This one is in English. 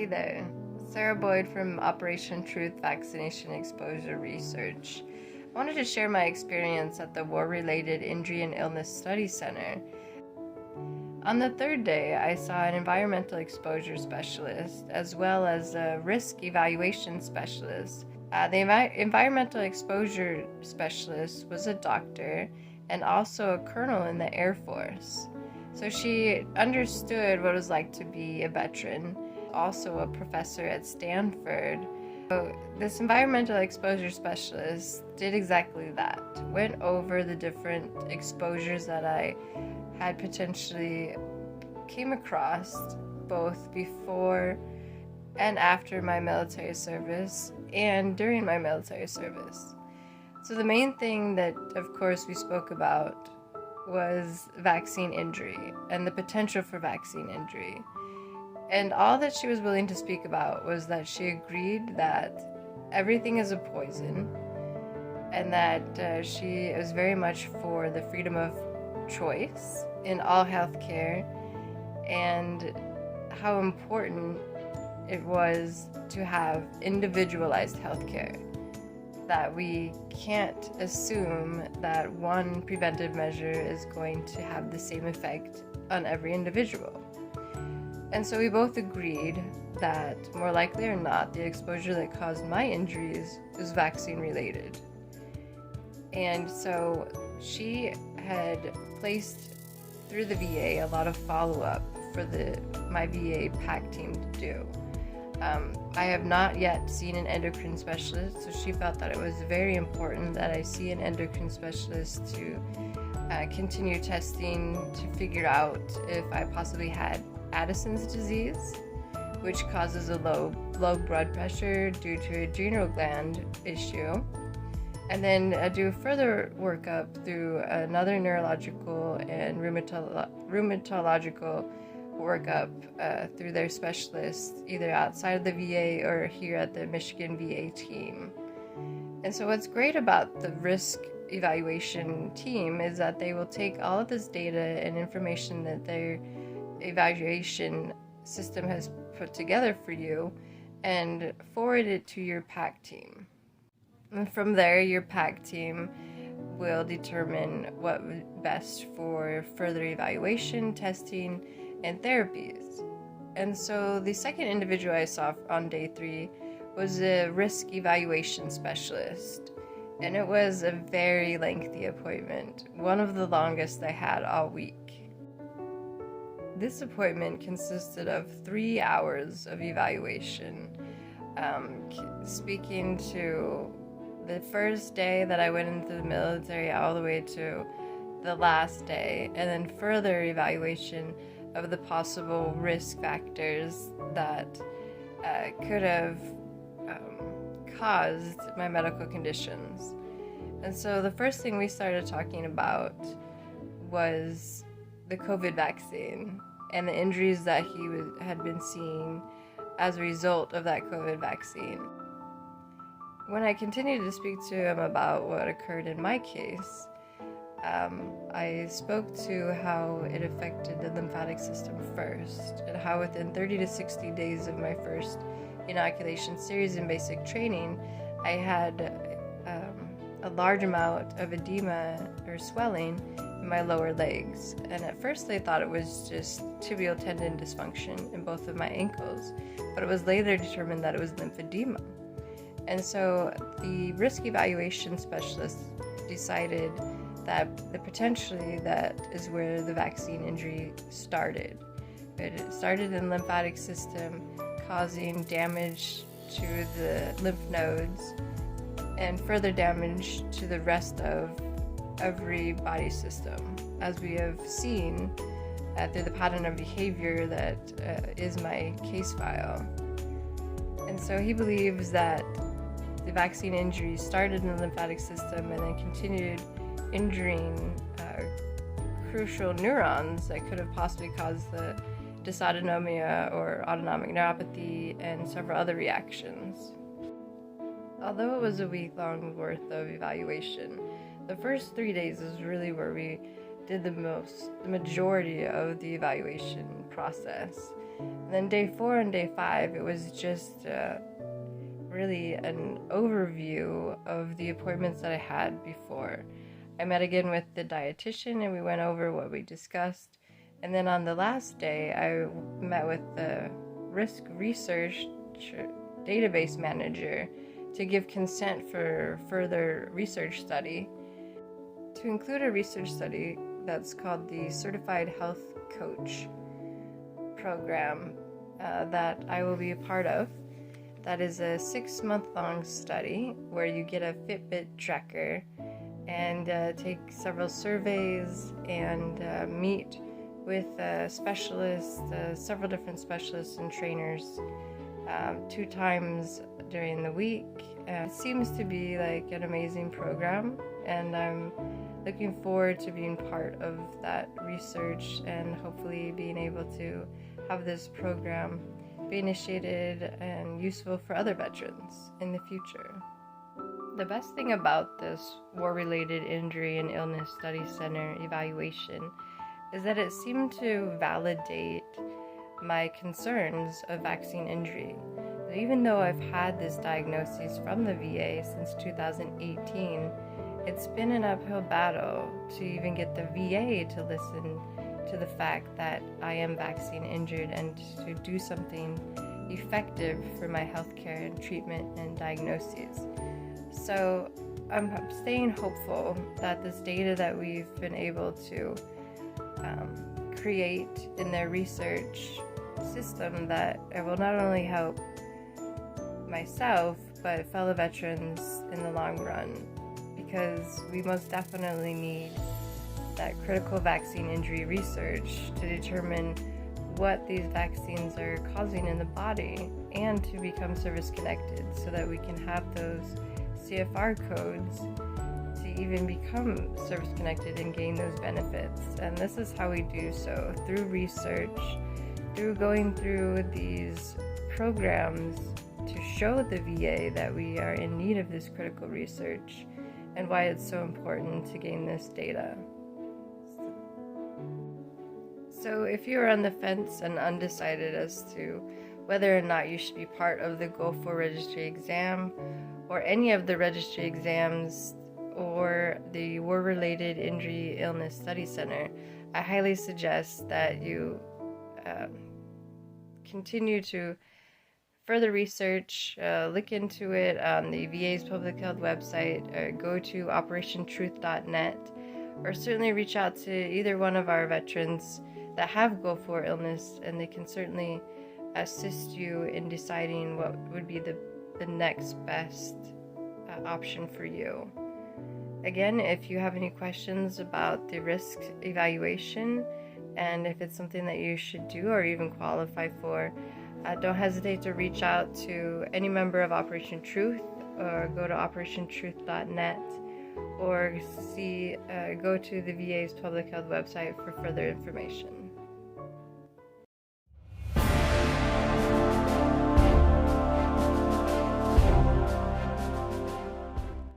Hey there, Sarah Boyd from Operation Truth Vaccination Exposure Research. I wanted to share my experience at the War-Related Injury and Illness Study Center. On the third day, I saw an environmental exposure specialist as well as a WRIISC evaluation specialist. The environmental exposure specialist was a doctor and also a colonel in the Air Force. So she understood what it was like to be a veteran, also a professor at Stanford. So this environmental exposure specialist did exactly that, went over the different exposures that I had potentially came across both before and after my military service and during my military service. So the main thing that, of course, we spoke about was vaccine injury and the potential for vaccine injury. And all that she was willing to speak about was that she agreed that everything is a poison and that she was very much for the freedom of choice in all healthcare and how important it was to have individualized healthcare. That we can't assume that one preventive measure is going to have the same effect on every individual. And so we both agreed that, more likely or not, the exposure that caused my injuries was vaccine related. And so she had placed through the VA a lot of follow-up for my VA PAC team to do. I have not yet seen an endocrine specialist, so she felt that it was very important that I see an endocrine specialist to continue testing to figure out if I possibly had Addison's disease, which causes a low blood pressure due to a adrenal gland issue, and then do a further workup through another neurological and rheumatological workup through their specialists, either outside of the VA or here at the Michigan VA team. And so what's great about the WRIISC evaluation team is that they will take all of this data and information that their evaluation system has put together for you and forward it to your PAC team. And from there, your PAC team will determine what would be best for further evaluation, testing, and therapies. And so the second individual I saw on day 3 was a WRIISC evaluation specialist. And it was a very lengthy appointment, one of the longest I had all week. This appointment consisted of 3 hours of evaluation, speaking to the first day that I went into the military all the way to the last day, and then further evaluation of the possible risk factors that could have caused my medical conditions. And so the first thing we started talking about was the COVID vaccine and the injuries that he had been seeing as a result of that COVID vaccine. When I continued to speak to him about what occurred in my case, I spoke to how it affected the lymphatic system first, and how within 30 to 60 days of my first inoculation series in basic training, I had a large amount of edema or swelling in my lower legs. And at first they thought it was just tibial tendon dysfunction in both of my ankles, but it was later determined that it was lymphedema. And so the WRIISC evaluation specialist decided that potentially that is where the vaccine injury started. It started in the lymphatic system, causing damage to the lymph nodes and further damage to the rest of every body system, as we have seen through the pattern of behavior that is my case file. And so he believes that the vaccine injury started in the lymphatic system and then continued injuring crucial neurons that could have possibly caused the dysautonomia or autonomic neuropathy and several other reactions. Although it was a week-long worth of evaluation, the first 3 days is really where we did the majority of the evaluation process. And then day 4 and day 5, it was just really an overview of the appointments that I had before. I met again with the dietitian and we went over what we discussed. And then on the last day, I met with the WRIISC Research Database Manager to give consent for further research study. To include a research study that's called the Certified Health Coach program that I will be a part of. That is a 6-month-long study where you get a Fitbit tracker and take several surveys and meet with specialists, several different specialists and trainers 2 times during the week. It seems to be like an amazing program, and I'm looking forward to being part of that research and hopefully being able to have this program be initiated and useful for other veterans in the future. The best thing about this War-Related Injury and Illness Study Center evaluation is that it seemed to validate my concerns of vaccine injury. Even though I've had this diagnosis from the VA since 2018, it's been an uphill battle to even get the VA to listen to the fact that I am vaccine injured and to do something effective for my healthcare and treatment and diagnoses. So I'm staying hopeful that this data that we've been able to create in their research system, that it will not only help myself but fellow veterans in the long run, because we most definitely need that critical vaccine injury research to determine what these vaccines are causing in the body and to become service connected so that we can have those CFR codes to even become service connected and gain those benefits. And this is how we do so, through research, through going through these programs to show the VA that we are in need of this critical research and why it's so important to gain this data. So if you're on the fence and undecided as to whether or not you should be part of the GO4 registry exam or any of the registry exams or the War-Related Injury Illness Study Center, I highly suggest that you continue to further research, look into it on the VA's public health website, or go to operationtruth.net, or certainly reach out to either one of our veterans that have GO4 illness, and they can certainly assist you in deciding what would be the next best option for you. Again, if you have any questions about the WRIISC evaluation and if it's something that you should do or even qualify for, don't hesitate to reach out to any member of Operation Truth, or go to operationtruth.net, or go to the VA's public health website for further information.